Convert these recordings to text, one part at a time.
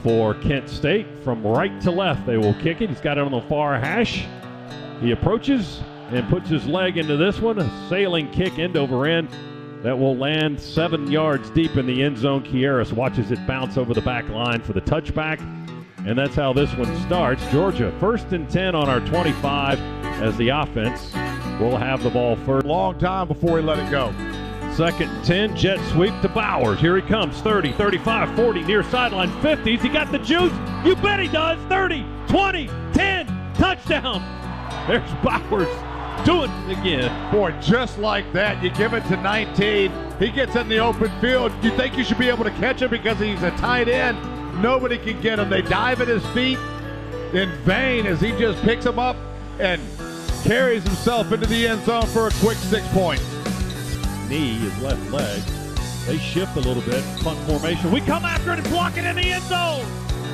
for Kent State. From right to left, they will kick it. He's got it on the far hash. He approaches and puts his leg into this one. A sailing kick end over end that will land 7 yards deep in the end zone. Kieras watches it bounce over the back line for the touchback. And that's how this one starts. Georgia, 1st and 10 on our 25 as the offense will have the ball first. Long time before he let it go. 2nd and 10, jet sweep to Bowers. Here he comes, 30, 35, 40, near sideline, 50s. He got the juice. You bet he does. 30, 20, 10, touchdown. There's Bowers doing it again. Boy, just like that, you give it to 19. He gets in the open field. You think you should be able to catch him because he's a tight end. Nobody can get him. They dive at his feet in vain as he just picks him up and carries himself into the end zone for a quick 6 points. Knee, his left leg. They shift a little bit. Punt formation. We come after it and block it in the end zone.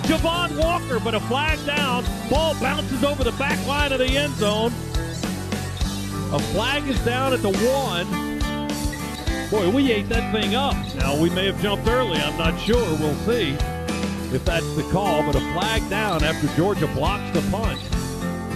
Javon Walker, but a flag down. Ball bounces over the back line of the end zone. A flag is down at the 1. Boy, we ate that thing up. Now, we may have jumped early. I'm not sure. We'll see if that's the call, but a flag down after Georgia blocks the punt.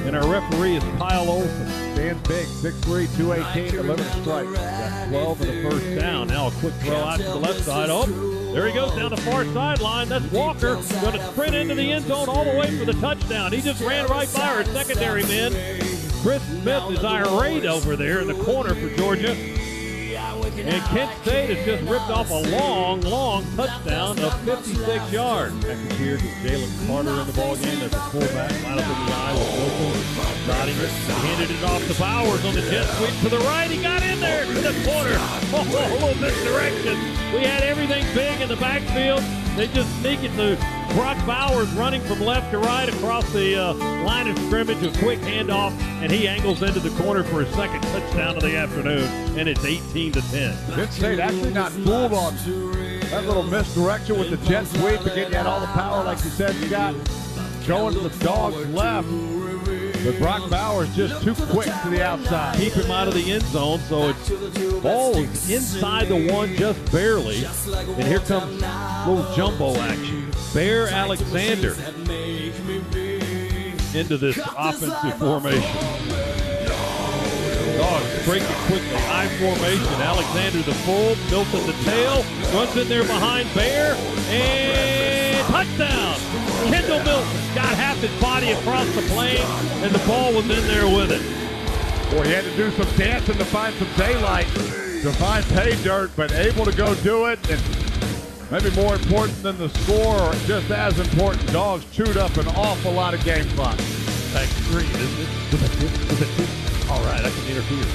And our referee is Kyle Olson. Stands big, 6'3", 218, 11 strikes. Got 12 for the first down. Now a quick throw out to the left side. Oh, there he goes down the far sideline. That's Walker going to sprint into the end zone all the way for the touchdown. He just ran right by our secondary men. Chris Smith is irate over there in the corner for Georgia. And Kent State has just ripped off a long touchdown of 56 yards. Second here to Jalen Carter in the ballgame as a fullback. Line up in the eye with Wilson. Dotting it. Handed it off to Bowers on the jet sweep to the right. He got in there to the corner. Oh, a little misdirection. We had everything big in the backfield. They just sneak it to Brock Bowers running from left to right across the line of scrimmage. A quick handoff, and he angles into the corner for his second touchdown of the afternoon, and it's 18-10. Kent State actually not fooled on that little misdirection with the jet sweep. Again, you had all the power, like you said, Scott, going to the dogs left. But Brock Bowers just too quick to the outside. Keep him out of the end zone, so it's ball is inside the 1 just barely. And here comes a little jumbo action. Bear Alexander into this offensive formation. Dogs break it quickly. I formation. Alexander the full, Milton the tail, runs in there behind Bear, and touchdown! Kendall Milton got half his body across the plane, and the ball was in there with it. Boy, he had to do some dancing to find some daylight, to find pay dirt, but able to go do it. And maybe more important than the score, or just as important, dogs chewed up an awful lot of game clock. Back 3, isn't it? All right, I can interfere.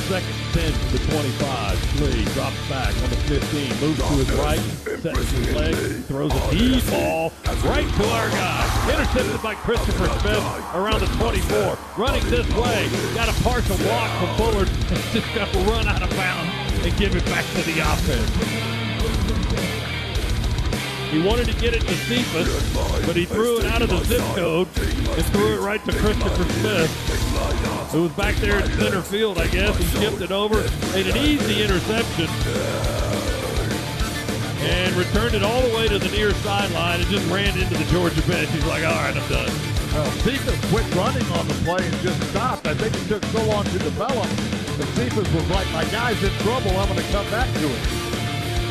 2nd 10 from the 25. Lee drops back on the 15. Moves to his right. Sets his leg. Throws a deep ball right to our guy. Intercepted by Christopher Smith around the 24. Running this way. Got a partial block from Bullard. Just got to run out of bounds and give it back to the offense. He wanted to get it to Cephas, but he threw it out of the zip code and threw it right to Christopher Smith, who was back there in center field, I guess. He shipped it over, made an easy interception, and returned it all the way to the near sideline and just ran into the Georgia bench. He's like, all right, I'm done. Well, Cephas quit running on the play and just stopped. I think it took so long to develop that Cephas was like, my guy's in trouble, I'm going to come back to it.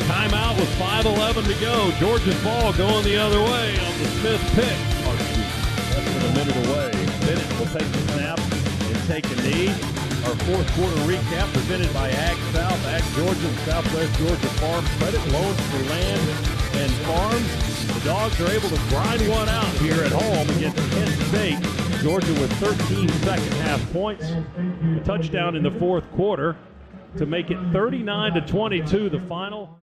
Timeout with 5:11 to go. Georgia's ball going the other way on the Smith pick. Less than a minute away. Bennett will take the snap and take a knee. Our 4th quarter recap presented by Ag South, Ag Georgia, and Southwest Georgia Farm Credit. Loans for land and farms. The Dogs are able to grind one out here at home against Kent State. Georgia with 13 second half points. A touchdown in the 4th quarter to make it 39-22 the final.